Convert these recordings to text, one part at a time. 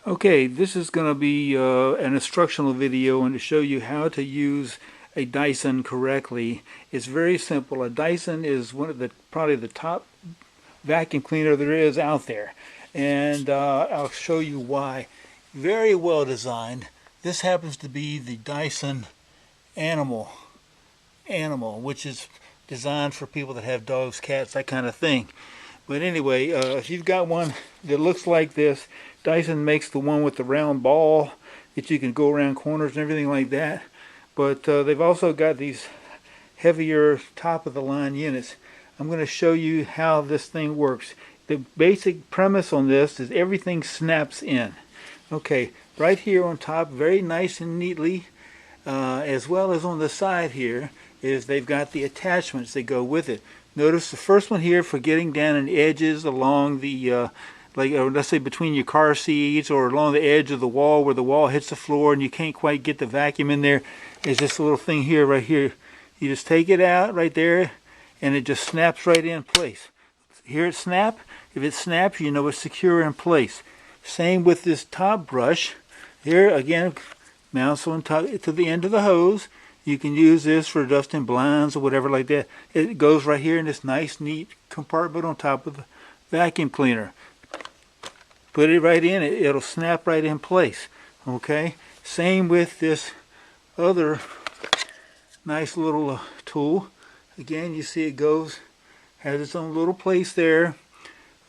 Okay, this is going to be an instructional video and to show you how to use a Dyson correctly. It's very simple. A Dyson is one of the probably the top vacuum cleaner there is out there, and I'll show you why. Very well designed. This happens to be the Dyson Animal, which is designed for people that have dogs, cats, that kind of thing. But anyway, if you've got one that looks like this, Dyson makes the one with the round ball that you can go around corners and everything like that. But they've also got these heavier top of the line units. I'm going to show you how this thing works. The basic premise on this is everything snaps in. Okay, right here on top, very nice and neatly, as well as on the side here, is they've got the attachments that go with it. Notice the first one here for getting down in edges along the, let's say between your car seats or along the edge of the wall where the wall hits the floor and you can't quite get the vacuum in there. Is this little thing here, right here. You just take it out right there and it just snaps right in place. Hear it snap? If it snaps, you know it's secure in place. Same with this top brush. Here again, mounts on top to the end of the hose. You can use this for dusting blinds or whatever like that. It goes right here in this nice, neat compartment on top of the vacuum cleaner. Put it right in, it'll snap right in place. Okay? Same with this other nice little tool. Again, you see it goes, has its own little place there.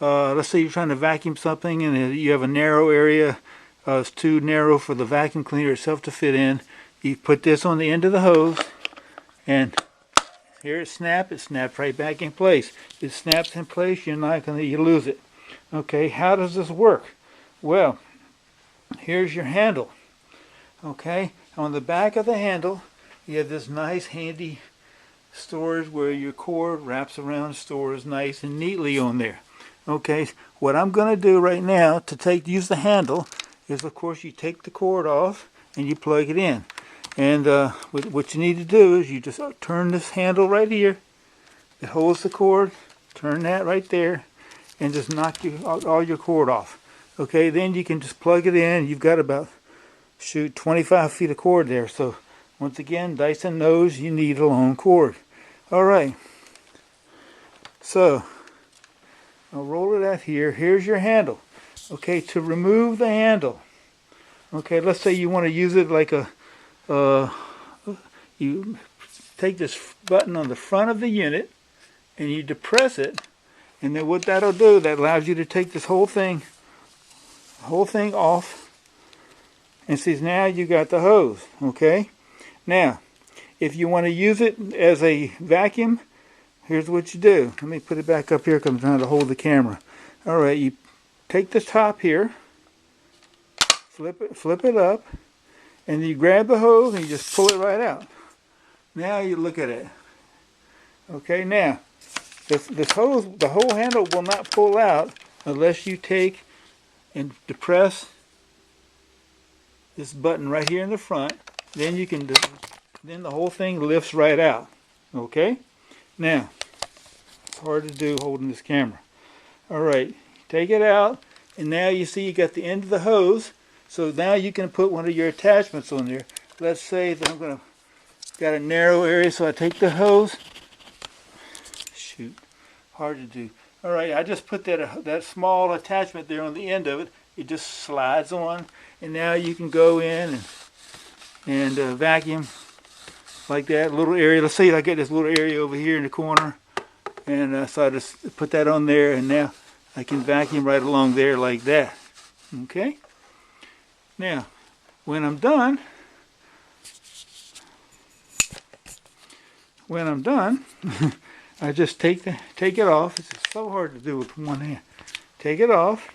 Let's say you're trying to vacuum something and you have a narrow area. It's too narrow for the vacuum cleaner itself to fit in. You put this on the end of the hose, and here it snaps right back in place. If it snaps in place, you're not going to lose it. Okay, how does this work? Well, here's your handle. Okay, on the back of the handle, you have this nice handy storage where your cord wraps around, stores nice and neatly on there. Okay, what I'm going to do right now to use the handle is, of course, you take the cord off and you plug it in. And what you need to do is you just turn this handle right here. It holds the cord. Turn that right there, and just knock all your cord off. Okay, then you can just plug it in. You've got about 25 feet of cord there. So once again, Dyson knows you need a long cord. All right. So I'll roll it out here. Here's your handle. Okay, to remove the handle. Okay, let's say you want to use it like you take this button on the front of the unit and you depress it, and then what that'll do, that allows you to take this whole thing off, and see, now you got the hose. Okay, now if you want to use it as a vacuum, here's what you do. Let me put it back up here because I'm trying to hold the camera. All right, you take the top here, flip it up, and you grab the hose and you just pull it right out. Now you look at it. Okay, now this hose, the whole handle will not pull out unless you take and depress this button right here in the front. Then you can, then the whole thing lifts right out. Okay. Now it's hard to do holding this camera. All right, take it out, and now you see you got the end of the hose. So now you can put one of your attachments on there. Let's say that I'm got a narrow area, so I take the hose. Shoot, hard to do. All right, I just put that small attachment there on the end of it. It just slides on, and now you can go in and vacuum like that little area. Let's say I get this little area over here in the corner, and so I just put that on there, and now I can vacuum right along there like that. Okay. Now, when I'm done, I just take it off. It's so hard to do with one hand. Take it off,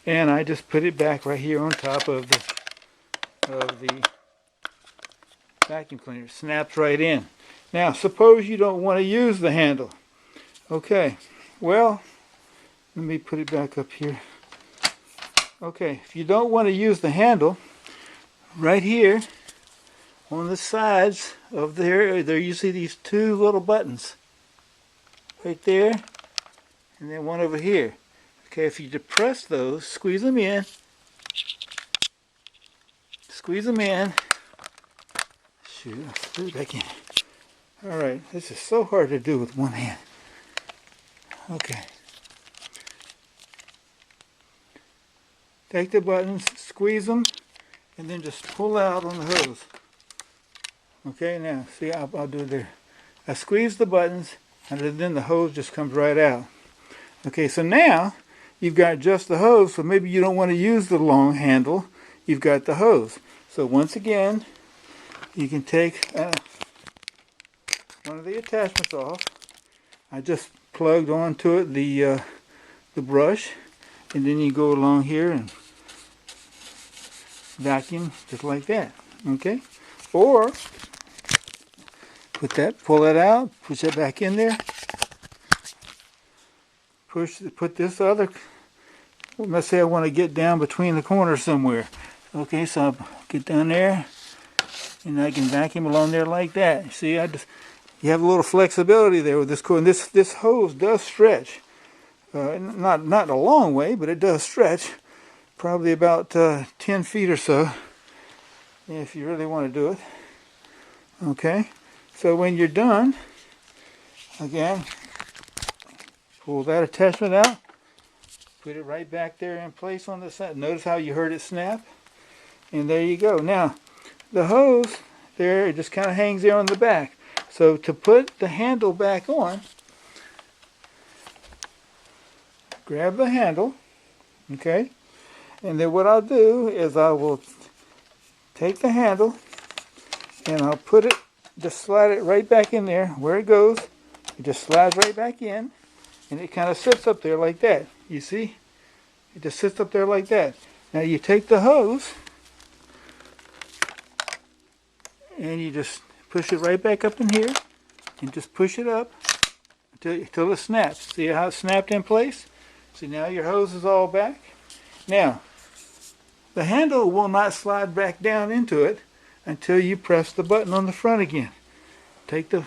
and I just put it back right here on top of the vacuum cleaner. It snaps right in. Now, suppose you don't want to use the handle. Okay, well, let me put it back up here. Okay, if you don't want to use the handle, right here on the sides of there you see these two little buttons. Right there, and then one over here. Okay, if you depress those, squeeze them in, squeeze them in. Shoot, I'll put it back in. All right, this is so hard to do with one hand. Okay. Take the buttons, squeeze them, and then just pull out on the hose. Okay, now, see, I'll do it there. I squeeze the buttons, and then the hose just comes right out. Okay, so now, you've got just the hose, so maybe you don't want to use the long handle. You've got the hose. So once again, you can take one of the attachments off. I just plugged onto it the brush, and then you go along here and vacuum just like that. Okay, or pull that out, push it back in there. Put this other. Let's say I want to get down between the corners somewhere. Okay, so I'll get down there, and I can vacuum along there like that. See, you have a little flexibility there with this cord. And this hose does stretch. Not a long way, but it does stretch. Probably about 10 feet or so, if you really want to do it. Okay, so when you're done, again, pull that attachment out, put it right back there in place on the side. Notice how you heard it snap? And there you go. Now, the hose there, it just kind of hangs there on the back. So to put the handle back on, grab the handle, okay? And then what I'll do is I will take the handle and I'll put it, just slide it right back in there where it goes. It just slides right back in, and it kind of sits up there like that. You see? It just sits up there like that. Now you take the hose and you just push it right back up in here and just push it up until it snaps. See how it snapped in place? See, now your hose is all back. Now, the handle will not slide back down into it until you press the button on the front again. Take the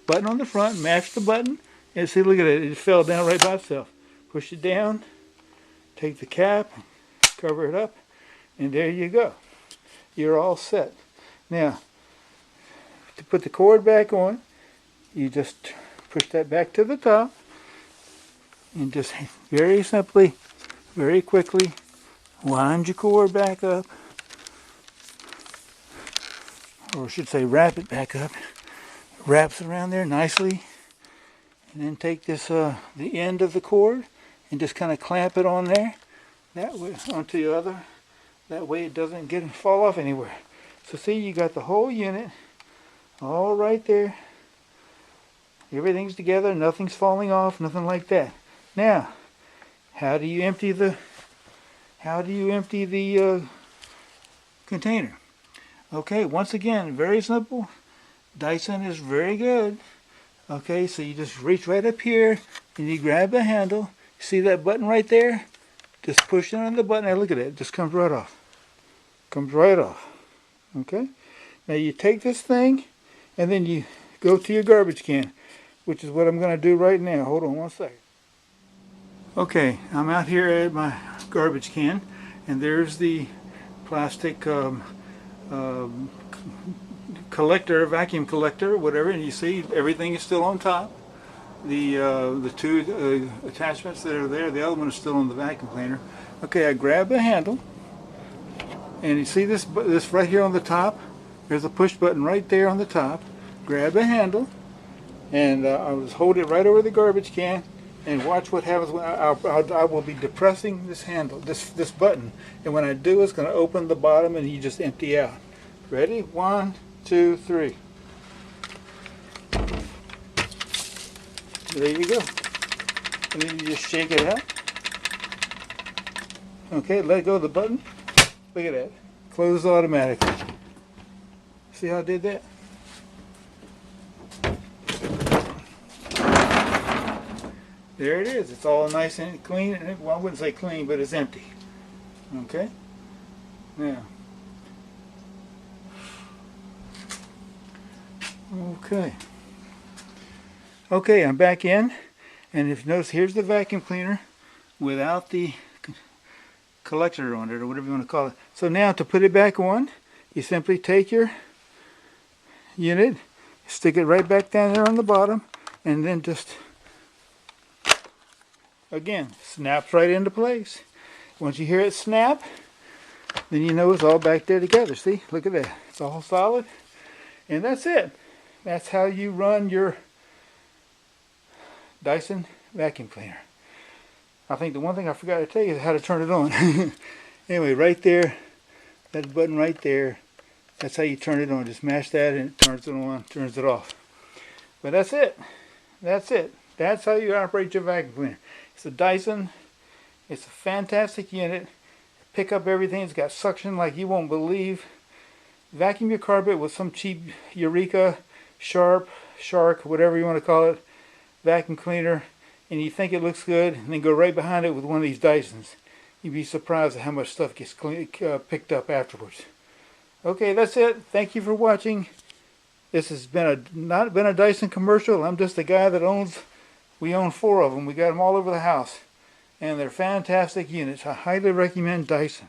button on the front, match the button, and see, look at it, it fell down right by itself. Push it down, take the cap, cover it up, and there you go. You're all set. Now, to put the cord back on, you just push that back to the top, and just very simply, very quickly, wind your cord back up, or I should say wrap it back up. Wraps around there nicely, and then take this the end of the cord and just kind of clamp it on there, that way onto the other. That way it doesn't fall off anywhere. So see, you got the whole unit all right there. Everything's together, nothing's falling off, nothing like that. Now, how do you empty the container? Okay, once again, very simple. Dyson is very good. Okay, so you just reach right up here and you grab the handle. See that button right there? Just push it on the button. Now look at it. It just comes right off. Comes right off. Okay? Now you take this thing and then you go to your garbage can, which is what I'm going to do right now. Hold on one second. Okay, I'm out here at my garbage can, and there's the plastic collector, vacuum collector, whatever, and you see everything is still on top. The two attachments that are there, the other one is still on the vacuum cleaner. Okay, I grab the handle, and you see this right here on the top. There's a push button right there on the top. Grab the handle, and I just hold it right over the garbage can, and watch what happens when I will be depressing this handle, this button, and when I do, it's going to open the bottom, and you just empty out. Ready? 1, 2, 3. There you go. And then you just shake it out. Okay, let go of the button. Look at that. Closes automatically. See how I did that? There it is. It's all nice and clean. Well, I wouldn't say clean, but it's empty. Okay? Now. Okay. Okay, I'm back in. And if you notice, here's the vacuum cleaner without the collector on it, or whatever you want to call it. So now to put it back on, you simply take your unit, stick it right back down there on the bottom, and then just, again, snaps right into place. Once you hear it snap, then you know it's all back there together. See, look at that. It's all solid. And that's it. That's how you run your Dyson vacuum cleaner. I think the one thing I forgot to tell you is how to turn it on. Anyway, right there, that button right there, that's how you turn it on. Just mash that and it turns it on, turns it off. But that's it. That's it. That's how you operate your vacuum cleaner. It's a Dyson. It's a fantastic unit. Pick up everything. It's got suction like you won't believe. Vacuum your carpet with some cheap Eureka, Shark, whatever you want to call it, vacuum cleaner, and you think it looks good, and then go right behind it with one of these Dysons. You'd be surprised at how much stuff gets picked up afterwards. Okay, that's it. Thank you for watching. This has been not been a Dyson commercial. I'm just a guy that we own 4 of them. We got them all over the house. And they're fantastic units. I highly recommend Dyson.